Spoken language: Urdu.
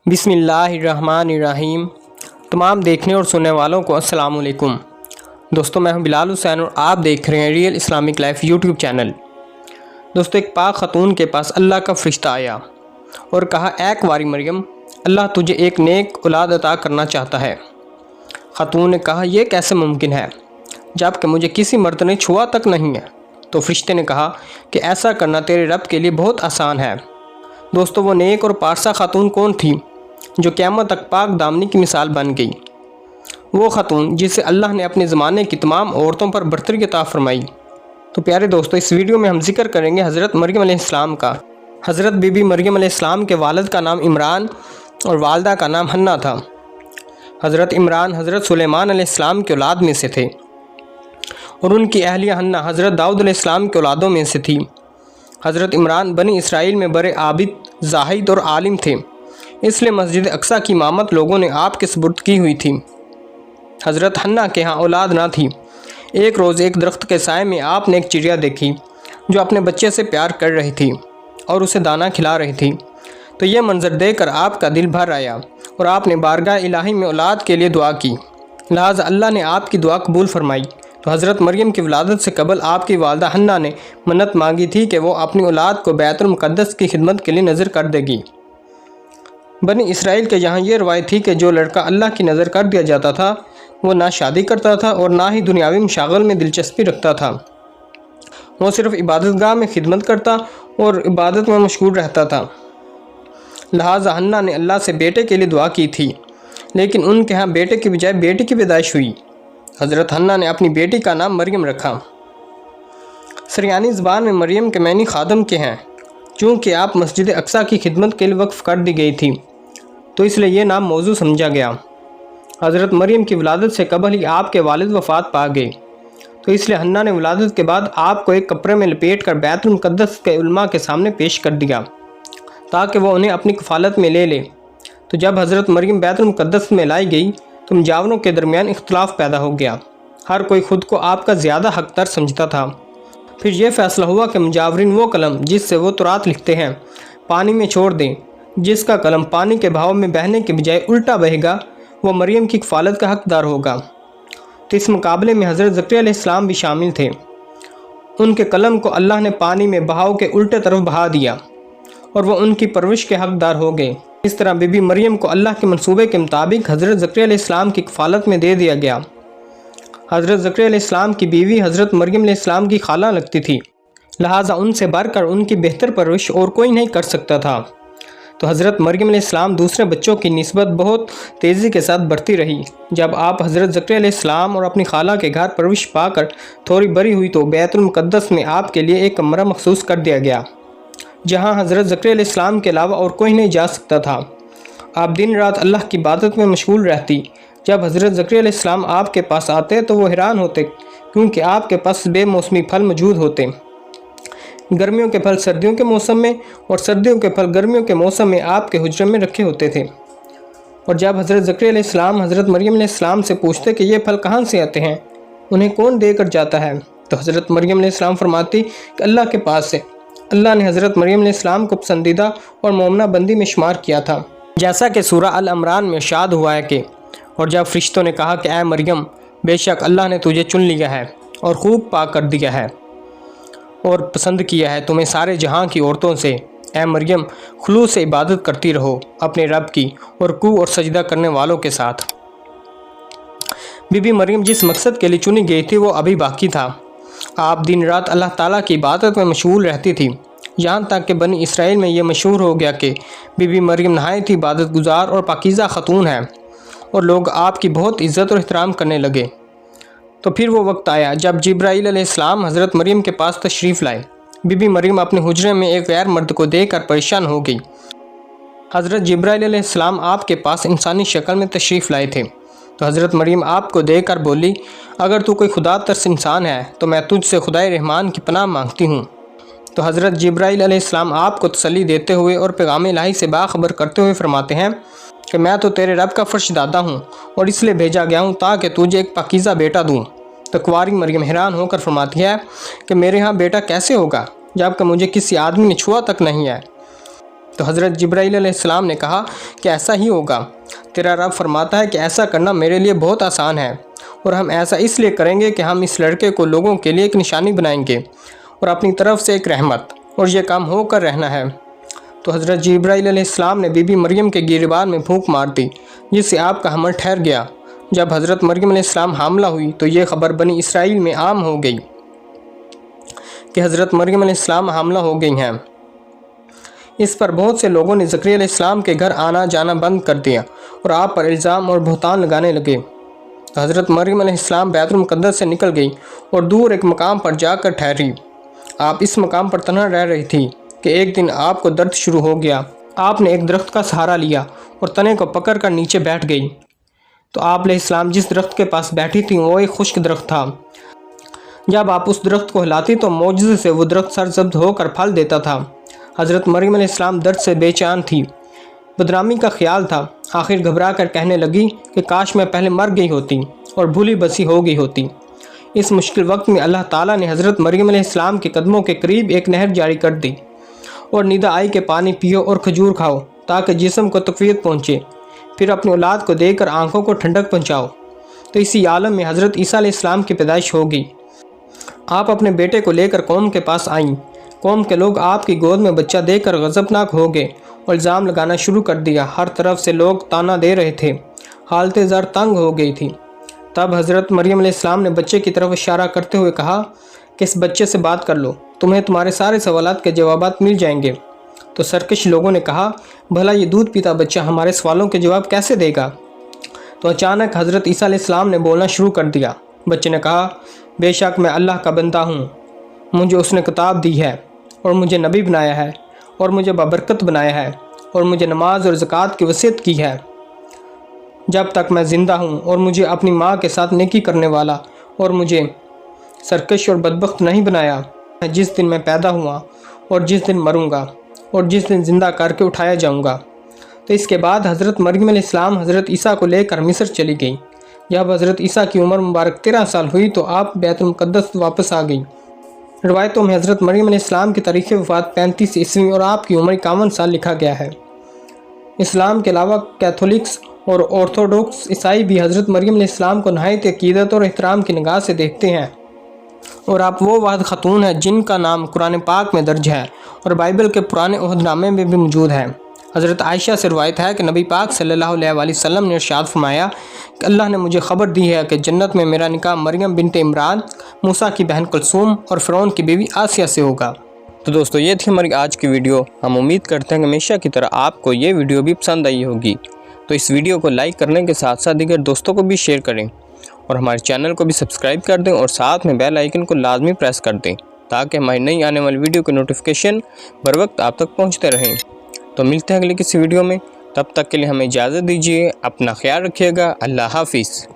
بسم اللہ الرحمن الرحیم۔ تمام دیکھنے اور سننے والوں کو السلام علیکم۔ دوستو میں ہوں بلال حسین اور آپ دیکھ رہے ہیں real Islamic life YouTube channel. دوستو ایک پاک خاتون کے پاس اللہ کا فرشتہ آیا اور کہا، اے کنواری مریم، اللہ تجھے ایک نیک اولاد عطا کرنا چاہتا ہے۔ خاتون نے کہا، یہ کیسے ممکن ہے جبکہ مجھے کسی مرد نے چھوا تک نہیں ہے؟ تو فرشتے نے کہا کہ ایسا کرنا تیرے رب کے لیے بہت آسان ہے۔ دوستو وہ نیک اور پارسا خاتون کون تھی جو قیامت تک پاک دامنی کی مثال بن گئی؟ وہ خاتون جسے اللہ نے اپنے زمانے کی تمام عورتوں پر برتری عطا فرمائی۔ تو پیارے دوستو اس ویڈیو میں ہم ذکر کریں گے حضرت مریم علیہ السلام کا۔ حضرت بی بی مریم علیہ السلام کے والد کا نام عمران اور والدہ کا نام حنا تھا۔ حضرت عمران حضرت سلیمان علیہ السلام کے اولاد میں سے تھے اور ان کی اہلیہ حنا حضرت داؤد علیہ السلام کے اولادوں میں سے تھی۔ حضرت عمران بنی اسرائیل میں بڑے عابد، زاہد اور عالم تھے، اس لیے مسجد اقصیٰ کی امامت لوگوں نے آپ کے سپرد کی ہوئی تھی۔ حضرت حنا کے ہاں اولاد نہ تھی۔ ایک روز ایک درخت کے سائے میں آپ نے ایک چڑیا دیکھی جو اپنے بچے سے پیار کر رہی تھی اور اسے دانہ کھلا رہی تھی۔ تو یہ منظر دیکھ کر آپ کا دل بھر آیا اور آپ نے بارگاہ الہی میں اولاد کے لیے دعا کی، لہٰذا اللہ نے آپ کی دعا قبول فرمائی۔ تو حضرت مریم کی ولادت سے قبل آپ کی والدہ حنا نے منت مانگی تھی کہ وہ اپنی اولاد کو بیت المقدس کی خدمت کے لیے نذر کر دے گی۔ بنی اسرائیل کے یہاں یہ روایت تھی کہ جو لڑکا اللہ کی نذر کر دیا جاتا تھا وہ نہ شادی کرتا تھا اور نہ ہی دنیاوی مشاغل میں دلچسپی رکھتا تھا، وہ صرف عبادت گاہ میں خدمت کرتا اور عبادت میں مشغول رہتا تھا۔ لہٰذا حنا نے اللہ سے بیٹے کے لیے دعا کی تھی، لیکن ان کے ہاں بیٹے کی بجائے بیٹی کی پیدائش ہوئی۔ حضرت حنا نے اپنی بیٹی کا نام مریم رکھا۔ سریانی زبان میں مریم کے معنی خادم کے ہیں، چونکہ آپ مسجد اقصیٰ کی خدمت کے لیے وقف کر دی گئی تھی تو اس لیے یہ نام موضوع سمجھا گیا۔ حضرت مریم کی ولادت سے قبل ہی آپ کے والد وفات پا گئے، تو اس لیے حنا نے ولادت کے بعد آپ کو ایک کپڑے میں لپیٹ کر بیت المقدس کے علماء کے سامنے پیش کر دیا تاکہ وہ انہیں اپنی کفالت میں لے لے۔ تو جب حضرت مریم بیت المقدس میں لائی گئی تو مجاوروں کے درمیان اختلاف پیدا ہو گیا، ہر کوئی خود کو آپ کا زیادہ حقدار سمجھتا تھا۔ پھر یہ فیصلہ ہوا کہ مجاورین وہ قلم جس سے وہ تورات لکھتے ہیں پانی میں چھوڑ دیں، جس کا قلم پانی کے بہاؤ میں بہنے کے بجائے الٹا بہے گا وہ مریم کی کفالت کا حقدار ہوگا۔ تو اس مقابلے میں حضرت زکریا علیہ السلام بھی شامل تھے۔ ان کے قلم کو اللہ نے پانی میں بہاؤ کے الٹے طرف بہا دیا اور وہ ان کی پرورش کے حقدار ہو گئے۔ اس طرح بی بی مریم کو اللہ کے منصوبے کے مطابق حضرت زکریا علیہ السلام کی کفالت میں دے دیا گیا۔ حضرت زکریا علیہ السلام کی بیوی حضرت مریم علیہ السلام کی خالہ لگتی تھی، لہٰذا ان سے بڑھ کر ان کی بہتر پرورش اور کوئی نہیں کر سکتا تھا۔ تو حضرت مریم علیہ السلام دوسرے بچوں کی نسبت بہت تیزی کے ساتھ بڑھتی رہی۔ جب آپ حضرت زکریا علیہ السلام اور اپنی خالہ کے گھر پرورش پا کر تھوڑی بڑی ہوئی تو بیت المقدس میں آپ کے لیے ایک کمرہ مخصوص کر دیا گیا جہاں حضرت زکریا علیہ السلام کے علاوہ اور کوئی نہیں جا سکتا تھا۔ آپ دن رات اللہ کی عبادت میں مشغول رہتی۔ جب حضرت زکریا علیہ السلام آپ کے پاس آتے تو وہ حیران ہوتے کیونکہ آپ کے پاس بے موسمی پھل موجود ہوتے، گرمیوں کے پھل سردیوں کے موسم میں اور سردیوں کے پھل گرمیوں کے موسم میں آپ کے حجرے میں رکھے ہوتے تھے۔ اور جب حضرت زکریا علیہ السلام حضرت مریم علیہ السلام سے پوچھتے کہ یہ پھل کہاں سے آتے ہیں، انہیں کون دے کر جاتا ہے، تو حضرت مریم علیہ السلام فرماتی کہ اللہ کے پاس سے۔ اللہ نے حضرت مریم علیہ السلام کو پسندیدہ اور مومنہ بندی میں شمار کیا تھا، جیسا کہ سورہ العمران میں ارشاد ہوا ہے کہ اور جب فرشتوں نے کہا کہ اے مریم، بے شک اللہ نے تجھے چن لیا ہے اور خوب پاک کر دیا ہے اور پسند کیا ہے تمہیں سارے جہاں کی عورتوں سے، اے مریم خلوص سے عبادت کرتی رہو اپنے رب کی اور رکوع اور سجدہ کرنے والوں کے ساتھ۔ بی بی مریم جس مقصد کے لیے چنی گئی تھی وہ ابھی باقی تھا۔ آپ دن رات اللہ تعالیٰ کی عبادت میں مشغول رہتی تھی، یہاں تک کہ بنی اسرائیل میں یہ مشہور ہو گیا کہ بی بی مریم نہایت ہی عبادت گزار اور پاکیزہ خاتون ہے اور لوگ آپ کی بہت عزت اور احترام کرنے لگے۔ تو پھر وہ وقت آیا جب جبرائیل علیہ السلام حضرت مریم کے پاس تشریف لائے۔ بی بی مریم اپنے حجرے میں ایک غیر مرد کو دیکھ کر پریشان ہو گئی۔ حضرت جبرائیل علیہ السلام آپ کے پاس انسانی شکل میں تشریف لائے تھے، تو حضرت مریم آپ کو دیکھ کر بولی، اگر تو کوئی خدا ترس انسان ہے تو میں تجھ سے خدائے رحمان کی پناہ مانگتی ہوں۔ تو حضرت جبرائیل علیہ السلام آپ کو تسلی دیتے ہوئے اور پیغام الہی سے باخبر کرتے ہوئے فرماتے ہیں کہ میں تو تیرے رب کا فرش دادا ہوں اور اس لیے بھیجا گیا ہوں تاکہ تجھے ایک پاکیزہ بیٹا دوں۔ تو کنواری مریم حیران ہو کر فرماتی ہے کہ میرے ہاں بیٹا کیسے ہوگا جبکہ مجھے کسی آدمی نے چھوا تک نہیں ہے۔ تو حضرت جبرائیل علیہ السلام نے کہا کہ ایسا ہی ہوگا، تیرا رب فرماتا ہے کہ ایسا کرنا میرے لیے بہت آسان ہے، اور ہم ایسا اس لیے کریں گے کہ ہم اس لڑکے کو لوگوں کے لیے ایک نشانی بنائیں گے اور اپنی طرف سے ایک رحمت، اور یہ کام ہو کر رہنا ہے۔ تو حضرت جبرائیل علیہ السلام نے بی بی مریم کے گریبان میں پھونک مار دی، جس سے آپ کا حمل ٹھہر گیا۔ جب حضرت مریم علیہ السلام حاملہ ہوئی تو یہ خبر بنی اسرائیل میں عام ہو گئی کہ حضرت مریم علیہ السلام حاملہ ہو گئی ہیں۔ اس پر بہت سے لوگوں نے زکریا علیہ السلام کے گھر آنا جانا بند کر دیا اور آپ پر الزام اور بہتان لگانے لگے۔ حضرت مریم علیہ السلام بیت المقدس سے نکل گئی اور دور ایک مقام پر جا کر ٹھہری۔ آپ اس مقام پر تنہا رہ رہی تھی کہ ایک دن آپ کو درد شروع ہو گیا۔ آپ نے ایک درخت کا سہارا لیا اور تنے کو پکڑ کر نیچے بیٹھ گئی۔ تو آپ علیہ السلام جس درخت کے پاس بیٹھی تھی وہ ایک خشک درخت تھا۔ جب آپ اس درخت کو ہلاتی تو معجزے سے وہ درخت سرسبز ہو کر پھل دیتا تھا۔ حضرت مریم علیہ السلام درد سے بے چین تھی، بدنامی کا خیال تھا۔ آخر گھبرا کر کہنے لگی کہ کاش میں پہلے مر گئی ہوتی اور بھولی بسی ہو گئی ہوتی۔ اس مشکل وقت میں اللہ تعالیٰ نے حضرت مریم علیہ السلام کے قدموں کے قریب ایک نہر جاری کر دی اور ندا آئی کہ پانی پیو اور کھجور کھاؤ تاکہ جسم کو تقویت پہنچے، پھر اپنی اولاد کو دے کر آنکھوں کو ٹھنڈک پہنچاؤ۔ تو اسی عالم میں حضرت عیسیٰ علیہ السلام کی پیدائش ہو گئی۔ آپ اپنے بیٹے کو لے کر قوم کے پاس آئیں۔ قوم کے لوگ آپ کی گود میں بچہ دے کر غضبناک ہو گئے اور الزام لگانا شروع کر دیا۔ ہر طرف سے لوگ تانا دے رہے تھے، حالت زر تنگ ہو گئی تھی۔ تب حضرت مریم علیہ السلام نے بچے کی طرف اشارہ کرتے ہوئے کہا کہ اس بچے سے بات کر لو، تمہیں تمہارے سارے سوالات کے جوابات مل جائیں گے۔ تو سرکش لوگوں نے کہا بھلا یہ دودھ پیتا بچہ ہمارے سوالوں کے جواب کیسے دے گا؟ تو اچانک حضرت عیسیٰ علیہ السلام نے بولنا شروع کر دیا۔ بچے نے کہا بے شک میں اللہ کا بندہ ہوں، مجھے اس نے کتاب دی ہے اور مجھے نبی بنایا ہے اور مجھے بابرکت بنایا ہے اور مجھے نماز اور زکوٰۃ کی وصیت کی ہے جب تک میں زندہ ہوں، اور مجھے اپنی ماں کے ساتھ نیکی کرنے والا اور مجھے سرکش اور بدبخت نہیں بنایا۔ جس دن میں پیدا ہوا اور جس دن مروں گا اور جس دن زندہ کر کے اٹھایا جاؤں گا۔ تو اس کے بعد حضرت مریم علیہ السلام حضرت عیسیٰ کو لے کر مصر چلی گئی۔ جب حضرت عیسیٰ کی عمر مبارک 13 سال ہوئی تو آپ بیت المقدس واپس آ گئی۔ روایتوں میں حضرت مریم علیہ السلام کی تاریخ وفات 35 عیسوی اور آپ کی عمر 51 سال لکھا گیا ہے۔ اسلام کے علاوہ کیتھولکس اور آرتھوڈوکس عیسائی بھی حضرت مریم علیہ السلام کو نہایت عقیدت اور احترام کی نگاہ سے دیکھتے ہیں، اور آپ وہ واحد خاتون ہیں جن کا نام قرآن پاک میں درج ہے اور بائبل کے پرانے عہد نامے میں بھی موجود ہے۔ حضرت عائشہ سے روایت ہے کہ نبی پاک صلی اللہ علیہ وآلہ وسلم نے ارشاد فرمایا کہ اللہ نے مجھے خبر دی ہے کہ جنت میں میرا نکاح مریم بنت عمران، موسیٰ کی بہن کلثوم اور فرعون کی بیوی آسیہ سے ہوگا۔ تو دوستو یہ تھی ہماری آج کی ویڈیو۔ ہم امید کرتے ہیں کہ ہمیشہ کی طرح آپ کو یہ ویڈیو بھی پسند آئی ہوگی۔ تو اس ویڈیو کو لائک کرنے کے ساتھ ساتھ دیگر دوستوں کو بھی شیئر کریں اور ہمارے چینل کو بھی سبسکرائب کر دیں اور ساتھ میں بیل آئیکن کو لازمی پریس کر دیں تاکہ ہماری نئی آنے والی ویڈیو کے نوٹیفیکیشن بر وقت آپ تک پہنچتے رہیں۔ تو ملتے ہیں اگلی کسی ویڈیو میں، تب تک کے لیے ہمیں اجازت دیجیے، اپنا خیال رکھیے گا، اللہ حافظ۔